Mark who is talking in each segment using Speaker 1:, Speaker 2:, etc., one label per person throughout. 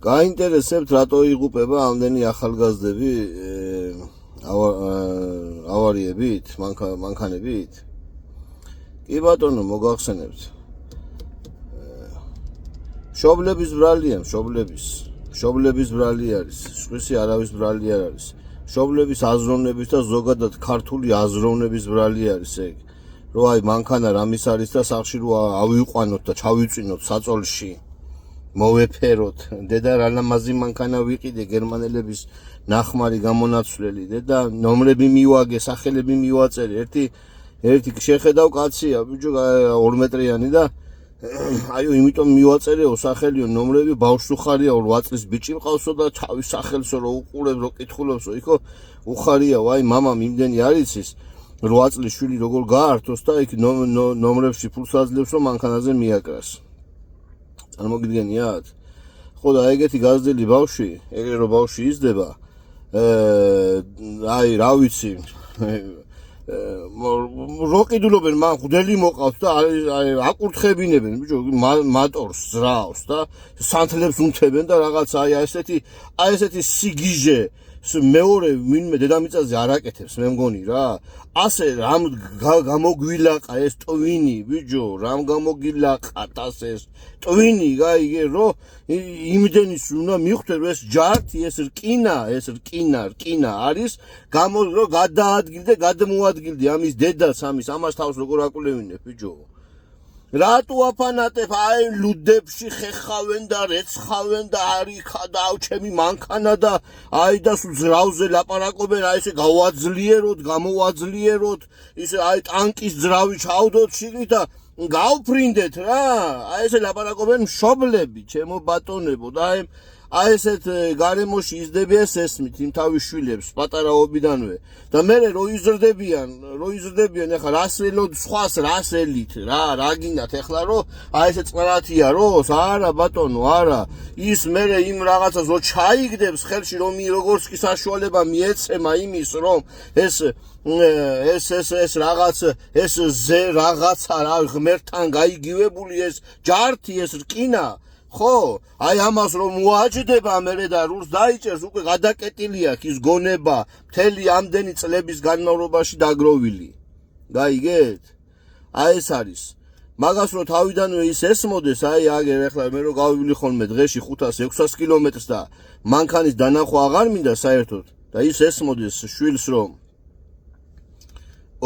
Speaker 1: გაინტერესებთ რატო იღუპება ამდენი ახალგაზრდები ავარიებით, მანქანებით? კი ბატონო, მოგახსენებთ. მშობლების ბრალია, მშობლების ბრალი არის, სხვისი არავის ბრალი არ არის. მშობლების აზროვნების და ზოგადად ქართული აზროვნების ბრალი არის ეგ. რომ აი მანქანა რამის არის და სახში რო ავიყვანოთ და ჩავიწვინოთ საწოლში. მოვეფეროთ. დედა რა ლამაზი მანქანა ვიყიდე გერმანელების ნახმარი გამონაცვლელი. დედა ნომრები მივაგე, სახელები მივაწერე. ერთი შეხედავ კაცია, ბიჭო 2 მეტრიანი და აიო, იმიტომ მივაწერეო სახელიო ნომრები, ბავშვს უხარიაო 8 წლის ბიჭი მყავსო და ჩავის სახელსო რო უყურებს, რო კითხულობსო, იქო უხარიაო, აი მამამ იმდენი არ იცის 8 წლის შვილი როგორ გაართოს და იქ ნომრებში ფულს აძლევს რომ მანქანაზე მიაკრას. წარმოგიდგენიათ? ხო და ეგეთი გაზრდილი ბავშვი, ეგრე რომ ბავშვი იზრდება, აი რა ვიცი, როყიდულობენ მან ღვდელი მოყავს და აკურთხებინებენ ბიჭო მატორს ზრავს და სანთლებს უნთებენ და რაღაც აი ესეთი სიგიჟე მეორე ვინმე დედამიწაზე არ აკეთებს მე მგონი რა ასე რამ გამოგვილაყა ეს ტვინი ბიჭო რამ გამოგილაყა ეს ტვინი გაიგე რომ იმდენის უნდა მიხვდეთ ეს ჯართი ეს რკინა არის რომ გადაადგილდე გადმოადგილდე ამის დედას ამას თავს როგორ აკვლევინებ ბიჭო რატო აფანატებ აი ლუდებში ხეხავენ და რეცხავენ და არიქა და ჩემი მანქანა და აი და ზრავზე ლაპარაკობენ აი ესე გამოვაძლიეროთ ისე აი ტანკის ძრავი ჩავდოთ შიგნით და გავფრინდეთ რა აი ესე ლაპარაკობენ მშობლები ჩემო ბატონებო და აი ესეთ გარემოში იზრდებიან ესმით იმ თავის შვილებს პატარაობიდანვე და მე რო იზრდებიან ეხლა რას ელოდ სხვას რას ელით რა გინდათ ეხლა რომ აი ესე წრათია როს არა ბატონო არა ის მე იმ რაღაცას რო ჩაიგდებს ხელში რომ როგორც კი საშუალება მიეცემა იმის რომ ეს რაღაც ეს რაღაცა რა ღმერთთან გაიგივებული ეს ჯართი ეს რკინა ხო აი ამას რომ მოაჯდება მე და რურს დაიჭერს უკვე გადაკეტილი აქვს ის გონება მთელი ამდენი წლების განმავლობაში დაგროვილი გაიგეთ აი ეს არის მაგას რომ თავიდანვე ის ესმოდეს აი აგერ ეხლა მე რომ გავივილი ხოლმე დღეში 500-600 კილომეტრს და მანქანის დანახვა აღარ მინდა საერთოდ და ის ესმოდეს შვილს რომ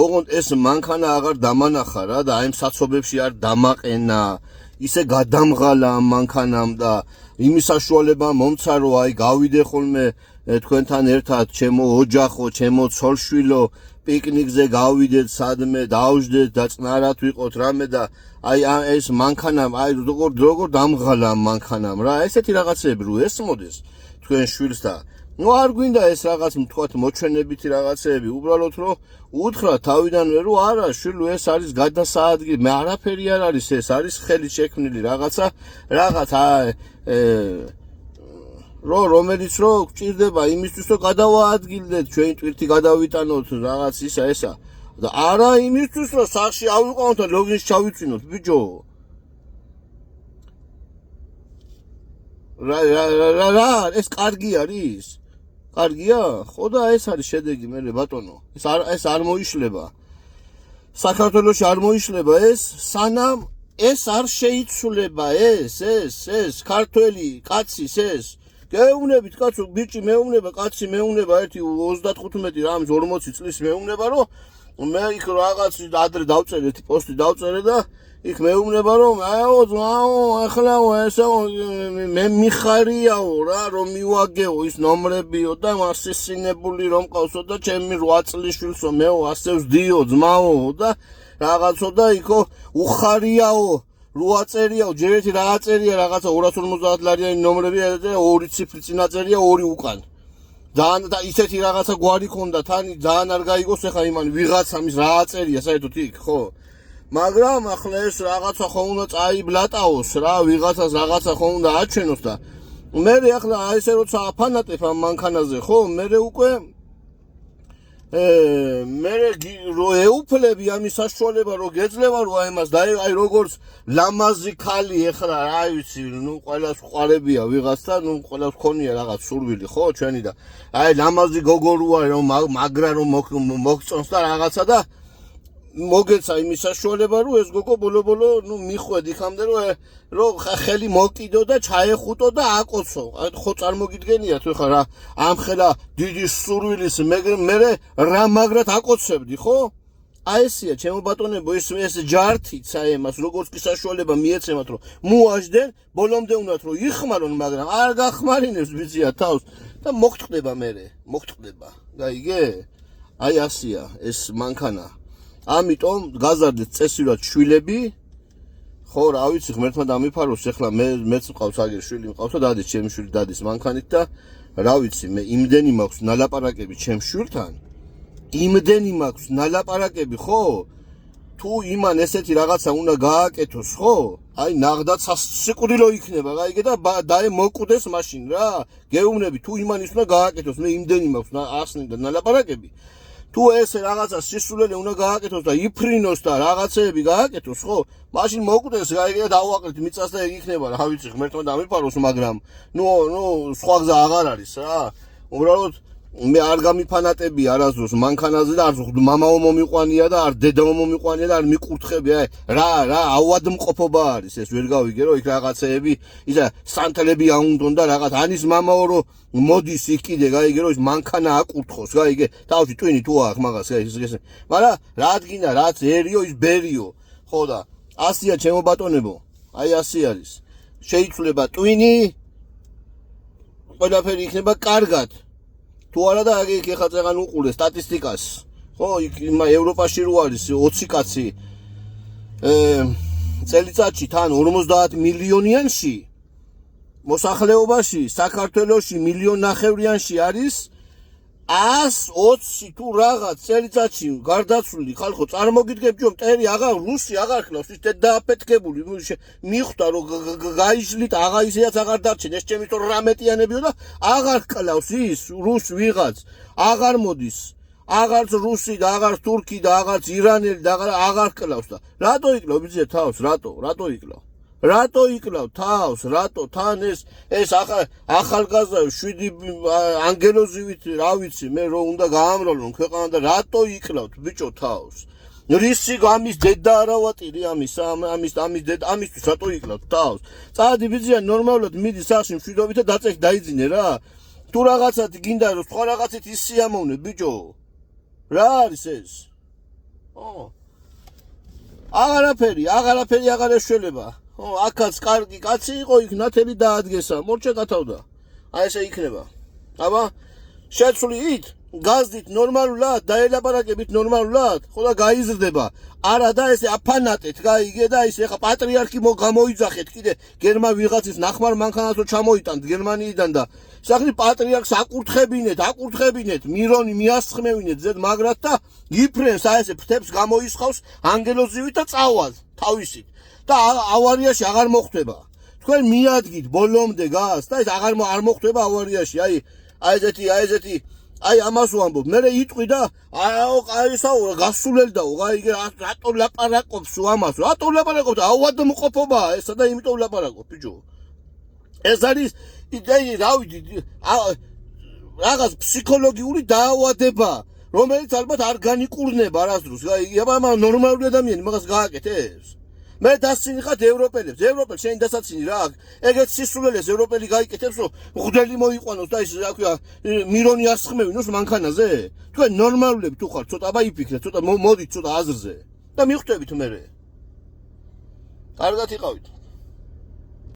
Speaker 1: ოღონდ ეს მანქანა აღარ დამანახა რა და აი საცობებში არ დამაყენა ისე გადამღალა ამ მანქანამ და იმის საშუალება მომცა რომ აი გავიდე ხოლმე თქვენთან ერთად ჩემო ოჯახო ჩემო ცოლშვილო პიკნიკზე გავიდეთ სადმე დავждეთ და წნარად ვიყოთ რამე და აი ეს მანქანამ აი როგორ დამღალა ამ მანქანამ რა ესეთი რაღაცები რო ესმოდეს თქვენ შვილს და ნუ არ გვინდა ეს რაღაც თქვათ მოჩვენებითი რაღაცები უბრალოდ რომ უთხრა თავიდანვე რომ არა შვილო ეს არის გადასაადგილი მე არაფერი არ არის ეს არის ხელი შექმნილი რაღაცა რომელიც რომ გჭირდება იმისთვის რომ გადავაადგილდეთ ჩვენი ტვირთი გადავიტანოთ რაღაც ესა და არა იმისთვის რომ სახში ავიყვანოთ და ლოგინს ჩავიწვინოთ ბიჭო რა ეს კარგი არის კარგია? ხო და ეს არის შედეგი მე ბატონო. ეს არ მოიშლება. საქართველოში არ მოიშლება ეს, სანამ ეს არ შეიცვლება ეს ქართველი კაცის ეს. გეუბნებით კაცო, ბიჭი მეუბნება, კაცი მეუბნება, ერთი 35 რამის 40 წლის მეუბნება, რომ მე იქ რაღაც ადრე დავწერე, ერთი პოსტი დავწერე და იქ მეუბნება რომ აო ძმაო ახლა ესა მე მიხარიაო რა რომ მივაგეო ის ნომრებიო და მასისინებული რომ ყავსო და ჩემი 8 წლის შვილსო მეო ასე ვსდიო ძმაო და რაღაცო და იქო უხარიაო რო აწერიაო ჯერ ერთი რა აწერია რაღაცა 250 ლარიანი ნომრები და 2 ციფრი წინ აწერია 2 უკან და ისეთი რაღაცა გვარი ქონდა თან ძალიან არ გაიგოს ახლა იმან ვიღაცა მის რა აწერია საერთოდ იქ ხო მაგრამ ახლა ეს რაღაცა ხო უნდა წაიბლატაოს რა ვიღაცას რაღაცა ხო უნდა აჩვენოს და მე ახლა აი ესე როცა აფანატებ ამ მანქანაზე ხო მე უკვე მე რო ეუფლები ამის საშუალება რო გეძლევა რო აი მას და აი როგორც ლამაზი ქალი ეხლა რა ვიცი ნუ ყველას ყარებია ვიღაცა ნუ ყველას ქონია რაღაც სურვილი ხო ჩვენი და აი ლამაზი გოგო რო არის რომ მაგრა რომ მოგწონს და რაღაცა და მოგეცა იმის საშუალება რომ ეს გოგო ბოლო ნუ მიხვედ იქამდე რომ ხელი მოკიდო და ჩაეხუტო და აკოცო ხო წარმოგიდგენიათ ხო რა ამ ხელა დიდი სურვილის მე რა მაგრად აკოცებდი ხო აი ესია ჩემო ბატონებო ეს ჯართიც აი εμას როგორც კი საშუალება მიეცემათ რომ მოაждენ ბოლომდე უნდათ რომ იხმარონ მაგრამ არ გახმარინებს ბიძია თავს და მოგტყდება გაიგე აი ასია ეს მანქანა ამიტომ გაზარდეთ წესივრად შვილები ხო რა ვიცი ღმერთმა დამიფაროს ეხლა მეც მყავს აგერ შვილი მყავს და დადის ჩემი შვილი დადის მანქანით და რა ვიცი მე იმდენი მაქვს ნალაპარაკები ჩემ შვილთან იმდენი მაქვს ნალაპარაკები ხო თუ იმან ესეთი რაღაცა უნდა გააკეთოს ხო აი ნაღდაც სიკვდილო იქნება გაიგე და დაე მოკვდეს მაშინ რა გეუბნები თუ იმან ის უნდა გააკეთოს მე იმდენი მაქვს ასნი და ნალაპარაკები თუ ეს რაღაცა სისულელე უნდა გააკეთოს და იფრინოს და რაღაცეები გააკეთოს ხო მაშინ მოკვდეს გაიგე და დავაყრით მიწას და ეგ იქნება რა ვიცი ღმერთმა დამიფაროს მაგრამ ნუ სხვა გზა აღარ არის რა უბრალოდ მე არ გამიფანატები არასდროს მანქანაზე და არ მამაო მომიყვანია და არ დედაო მომიყვანია და არ მიკურთხები აი რა ავადმყოფობა არის ეს ვერ გავიგე რომ იქ რაღაცეები ისა სანთლები აუნდონ და რაღაც ანის მამაო რომ მოდის იქ კიდე გაიგე რომ ის მანქანა აკურთხოს გაიგე თავში ტვინი თუ აქვს მაგას ეს მაგრამ რა ადგინა რაცერიო ის ბერიო ხო და ასია ჩემო ბატონებო აი ასე არის შეიცვლება ტვინი ყველაფერი იქნება კარგად თუ არა და აქ ეხლა წეგან უყურე სტატისტიკას ხო იქ ევროპაში რო არის 20 კაცი წელიწადში თან 50 მილიონიანში მოსახლეობაში საქართველოში 1.5 მილიონი არის 120 თუ რაღაც წელიწადში გარდაცვლილი ხალხო წარმოგიდგენთ რომ მტერი აღარ რუსი აღარ ხლავს ის დააფეთქებული მიხვდა რომ გაიშლით აღა ისედაც აღარ დარჩენ ეს ჩემი თორ რამეტიანებიო და აღარ ხლავს ის რუს ვიღაც აღარ მოდის აღარც რუსი და აღარც თურქი და აღარც ირანელი და აღარ ხლავს და რატო იკლავ ბიძე თავს რატო იკლავ თავს რატო თან ეს ახალგაზრდა 7 ანგელოზივით რა ვიცი მე რო უნდა გაამრავლონ ქვეყანა და რატო იკლავთ ბიჭო თავს რისი გამის დედა არა ვატირი ამის დედა ამისთვის რატო იკლავთ თავს წადი ბიძია ნორმალურად მიდი სახში მშვიდობით და დაწექ დაიძინე რა თუ რაღაცად გინდა რომ სხვა რაღაცით ისიამოვნე ბიჭო რა არის ეს აღარაფერი აღარ ეშველება ო აქაც კარგი კაცი იყო იქ ნათელი დაადგესა მორჩა გათავდა აი ესე იქნება აბა შეცვლით გაზდით ნორმალურად დაელაპარაკებით ნორმალურად ხო და გაიზრდება არა და ესე აფანატეთ გაიგე და ისე ხა პატრიარქი გამოიძახეთ კიდე გერმან ვიღაცის ნახმარ მანქანას რო ჩამოიტანთ გერმანიიდან და სახნი პატრიარქს აკურთხებინეთ მირონი მიასხმევინეთ ზედ მაგრად და იფრენს აი ესე ფრთებს გამოისხავს ანგელოზივით და წავალ თავისით და ავარიაში აღარ მოხვდება თქვენ მიადგით ბოლომდე გას და ეს აღარ არ მოხვდება ავარიაში აი ესეთი აი ამას ვამბობ მე იტყვი და აისაო გასულელდაო გაიგე რატო ლაპარაკობს ამას რატო ლაპარაკობ და ავადმყოფობა ესა და იმიტომ ლაპარაკობ ბიჭო ეს არის იდეი რა ვიცი რაღაც ფსიქოლოგიური დაავადება რომელიც ალბათ არ განიკურნება არასდროს გაიგე აბა ნორმალური ადამიანი მაგას გააკეთებს მე დასცინი ხარ ევროპელებს შენ დასაცინი რა ეგეც სისულელეს ევროპელი გაიკეთებს რომ მღვდელი მოიყვანოს და ის რა ქვია მირონი ასხმევინოს მანქანაზე თქვენ ნორმალურები თუ ხარ ცოტა აბა იფიქრეთ ცოტა მოდით ცოტა აზრზე და მიხვდებით მე კარგად იყავით